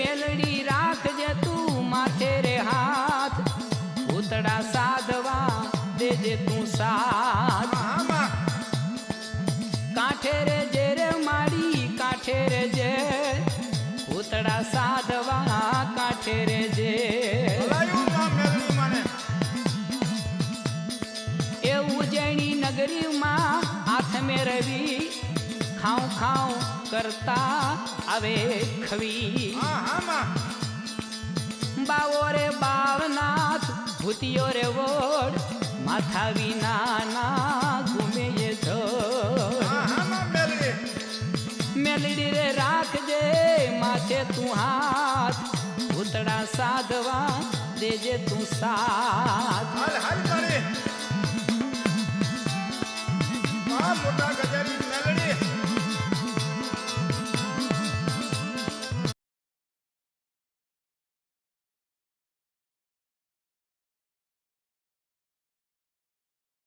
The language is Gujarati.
મેલડી રાખજે તું માથે રે હાથ ભૂતડા સાધવા દેજે તું સાથ કાંઠે રે જે રે મારી કાંઠે રે જે ભૂતડા સાધવા કાંઠે રે જે એ ઉજ્જૈની નગરીમાં હાથ મેં રવી ખાઉં ખાઉં કરતા આવે ખવી બાવો રે બાવનાથ ભૂતિયો રે વોડ માથા વિના ઘૂમે એ મેલડી રે રાખજે માથે તું હાથ ભૂતડા સાધવા દેજે તું સાથ મોટા ગજરી મેલડી